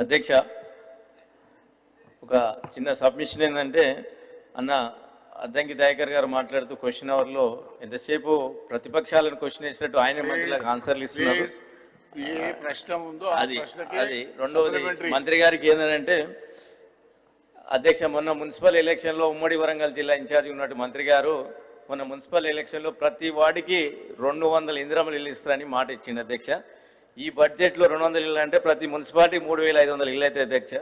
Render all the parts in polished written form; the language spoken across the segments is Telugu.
అధ్యక్ష, ఒక చిన్న సబ్మిషన్ ఏంటంటే అన్న అద్దంకి దయాకర్ గారు మాట్లాడుతూ క్వశ్చన్ అవర్లో ఎంతసేపు ప్రతిపక్షాలను క్వశ్చన్ వేసినట్టు ఆయన మంత్రులకు ఆన్సర్లు ఇస్తున్నారు. ఏ ప్రశ్న ఉందో అది రెండవది మంత్రి గారికి ఏంటంటే అధ్యక్ష, మొన్న మున్సిపల్ ఎలక్షన్లో ఉమ్మడి వరంగల్ జిల్లా ఇన్ఛార్జి ఉన్నట్టు మంత్రి గారు మొన్న మున్సిపల్ ఎలక్షన్లో ప్రతి వార్డుకి 200 ఇందిరమ్మలు ఇల్లు ఇస్తారని మాట ఇచ్చింది అధ్యక్ష. ఈ బడ్జెట్లో 200 ఇల్లు అంటే ప్రతి మున్సిపాలిటీ 3500 ఇల్లు అయితే అధ్యక్ష.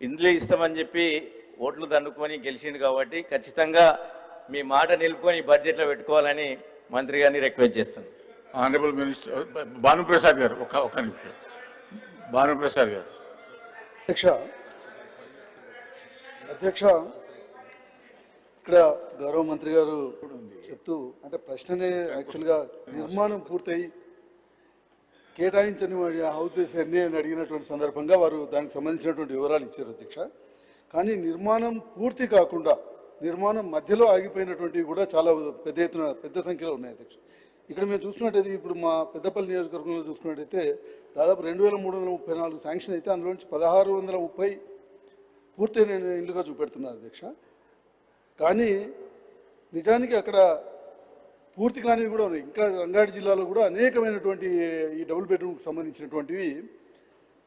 ఇండ్లు ఇస్తామని చెప్పి ఓట్లు దండుకొని గెలిచిండు కాబట్టి ఖచ్చితంగా మీ మాట నిలుపుకొని బడ్జెట్లో పెట్టుకోవాలని మంత్రి గారిని రిక్వెస్ట్ చేస్తాను. ఆనరబుల్ మినిస్టర్ భానుప్రసాద్ గారు ఒక నిమిషం. భానుప్రసాద్ గారు. అధ్యక్ష, ఇక్కడ గౌరవ మంత్రి గారు చెప్తూ అంటే ప్రశ్ననే యాక్చువల్గా నిర్మాణం పూర్తయి కేటాయించని హౌసెస్ ఎన్ని అని అడిగినటువంటి సందర్భంగా వారు దానికి సంబంధించినటువంటి వివరాలు ఇచ్చారు అధ్యక్ష. కానీ నిర్మాణం పూర్తి కాకుండా నిర్మాణం మధ్యలో ఆగిపోయినటువంటివి కూడా చాలా పెద్ద సంఖ్యలో ఉన్నాయి అధ్యక్ష. ఇక్కడ మేము చూసుకున్నట్టయితే ఇప్పుడు మా పెద్దపల్లి నియోజకవర్గంలో చూసుకున్నట్టయితే దాదాపు 2334 శాంక్షన్ అయితే అందులోంచి 1630 పూర్తయిన ఇల్లుగా చూపెడుతున్నారు అధ్యక్ష. కానీ నిజానికి అక్కడ పూర్తి కానివి కూడా ఉన్నాయి. ఇంకా రంగారెడ్డి జిల్లాలో కూడా అనేకమైనటువంటి ఈ డబుల్ బెడ్రూమ్కి సంబంధించినటువంటివి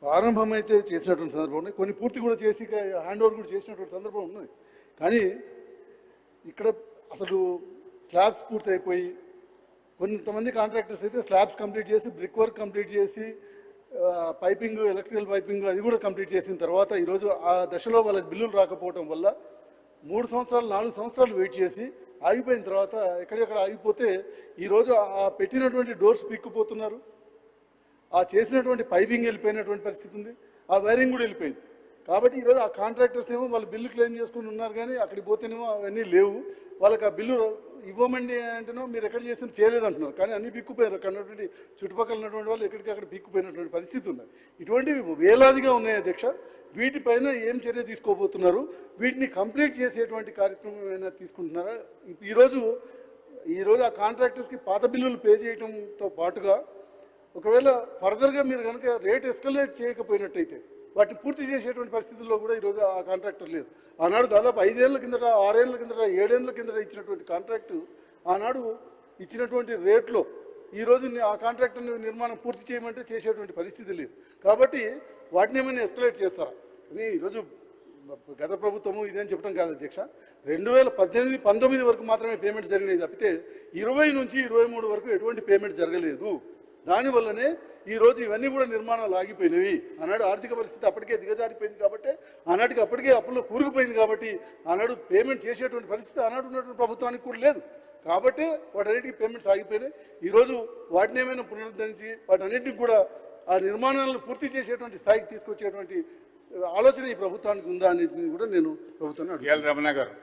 ప్రారంభమైతే చేసినటువంటి సందర్భం ఉన్నాయి. కొన్ని పూర్తి కూడా చేసి హ్యాండ్ ఓవర్ కూడా చేసినటువంటి సందర్భం ఉన్నది. కానీ ఇక్కడ అసలు స్లాబ్స్ పూర్తి అయిపోయి కొంతమంది కాంట్రాక్టర్స్ అయితే స్లాబ్స్ కంప్లీట్ చేసి బ్రిక్ వర్క్ కంప్లీట్ చేసి పైపింగ్ ఎలక్ట్రికల్ పైపింగ్ అది కూడా కంప్లీట్ చేసిన తర్వాత ఈరోజు ఆ దశలో వాళ్ళకి బిల్లులు రాకపోవడం వల్ల 3 సంవత్సరాలు 4 సంవత్సరాలు వెయిట్ చేసి ఆగిపోయిన తర్వాత ఎక్కడెక్కడ ఆగిపోతే ఈరోజు ఆ పెట్టినటువంటి డోర్స్ పిక్కుపోతున్నారు, ఆ చేసినటువంటి పైపింగ్ వెళ్ళిపోయినటువంటి పరిస్థితి ఉంది, ఆ వైరింగ్ కూడా వెళ్ళిపోయింది. కాబట్టి ఈరోజు ఆ కాంట్రాక్టర్స్ ఏమో వాళ్ళు బిల్లు క్లెయిమ్ చేసుకుని ఉన్నారు, కానీ అక్కడికి పోతేనేమో అవన్నీ లేవు. వాళ్ళకి ఆ బిల్లు ఇవ్వమండి అంటేనో మీరు ఎక్కడ చేసిన చేయలేదంటున్నారు. కానీ అన్నీ పిక్కుపోయారు. అక్కడ ఉన్నటువంటి చుట్టుపక్కల ఉన్నటువంటి వాళ్ళు ఎక్కడికి అక్కడ పిక్కుపోయినటువంటి పరిస్థితి ఉన్నాయి. ఇటువంటివి వేలాదిగా ఉన్నాయి అధ్యక్ష. వీటిపైన ఏం చర్య తీసుకోబోతున్నారు? వీటిని కంప్లీట్ చేసేటువంటి కార్యక్రమం ఏమైనా తీసుకుంటున్నారా? ఈరోజు ఆ కాంట్రాక్టర్స్కి పాత బిల్లులు పే చేయడంతో పాటుగా ఒకవేళ ఫర్దర్గా మీరు కనుక రేట్ ఎస్కలేట్ చేయకపోయినట్టయితే వాటిని పూర్తి చేసేటువంటి పరిస్థితుల్లో కూడా ఈరోజు ఆ కాంట్రాక్టర్ లేదు. ఆనాడు దాదాపు 5 ఏళ్ల కిందట 6 ఏళ్ల కిందట 7 ఏళ్ల కిందట ఇచ్చినటువంటి కాంట్రాక్టు ఆనాడు ఇచ్చినటువంటి రేట్లో ఈరోజు ఆ కాంట్రాక్టర్ని నిర్మాణం పూర్తి చేయమంటే చేసేటువంటి పరిస్థితి లేదు. కాబట్టి వాటిని ఏమైనా ఎస్కలేట్ చేస్తారా అని ఈరోజు గత ప్రభుత్వము ఇదేం చెప్పడం కాదు అధ్యక్ష. 2018-19 వరకు మాత్రమే పేమెంట్ జరిగినాయి తప్పితే 20 నుంచి 23 వరకు ఎటువంటి పేమెంట్ జరగలేదు. దానివల్లనే ఈరోజు ఇవన్నీ కూడా నిర్మాణాలు ఆగిపోయినవి. ఆనాడు ఆర్థిక పరిస్థితి అప్పటికే దిగజారిపోయింది కాబట్టి, ఆనాటికి అప్పటికే అప్పుల్లో కూరుకుపోయింది కాబట్టి ఆనాడు పేమెంట్ చేసేటువంటి పరిస్థితి ఆనాడు ఉన్నటువంటి ప్రభుత్వానికి కూడా లేదు. కాబట్టి వాటన్నిటికీ పేమెంట్స్ ఆగిపోయినాయి. ఈరోజు వాటిని ఏమైనా పునరుద్ధరించి వాటన్నిటికి కూడా ఆ నిర్మాణాలను పూర్తి చేసేటువంటి స్థాయికి తీసుకొచ్చేటువంటి ఆలోచన ఈ ప్రభుత్వానికి ఉందా అనేది కూడా నేను ప్రభుత్వాన్ని రమణ గారు.